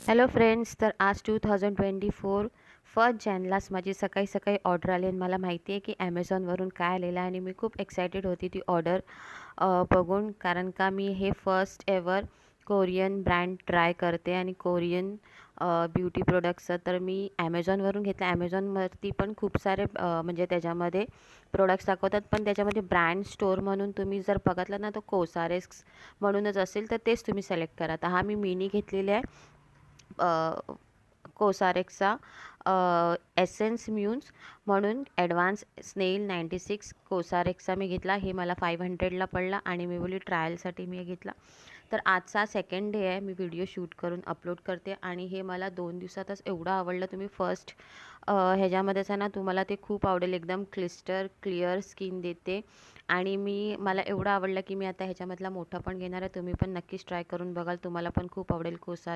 Hello friends, तर आज 2024 first जॅनलाच माझी सकाळी सकाळी ऑर्डर आली आणि मला माहिती आहे की ॲमेझॉनवरून काय आलेलं आहे आणि मी खूप एक्सायटेड होती ती ऑर्डर बघून. कारण का मी हे first ever Korean brand try करते आणि कोरियन ब्युटी प्रोडक्ट्सचं तर मी ॲमेझॉनवरून घेतलं. ॲमेझॉनवरती पण खूप सारे म्हणजे त्याच्यामध्ये प्रोडक्ट्स दाखवतात, पण त्याच्यामध्ये ब्रँड स्टोअर म्हणून तुम्ही जर बघितलं ना, तर कोसारेक्स म्हणूनच असेल, तर तेच तुम्ही सिलेक्ट करा. तर हा मी मिनी घेतलेली आहे, कोसारेक्सचा एसेन्स म्यून्स म्हणून ॲडव्हान्स स्नेल 96 कोसारेक्सचा मी घेतला. हे मला 500ला पडला आणि मी बोलली ट्रायलसाठी मी घेतला. तर आजचा सेकंड डे आहे, मी व्हिडिओ शूट करून अपलोड करते आणि हे मला 2 दिवसातच एवढं आवडलं. तुम्ही फर्स्ट ह्याच्यामध्येच आहे ना, तुम्हाला ते खूप आवडेल. एकदम क्लिस्टर क्लिअर स्किन देते आणि मला एवढं आवडलं की मी आता ह्याच्यामधला मोठा पण घेणार आहे. तुम्ही पण नक्कीच ट्राय करून बघाल, तुम्हाला पण खूप आवडेल. कोसार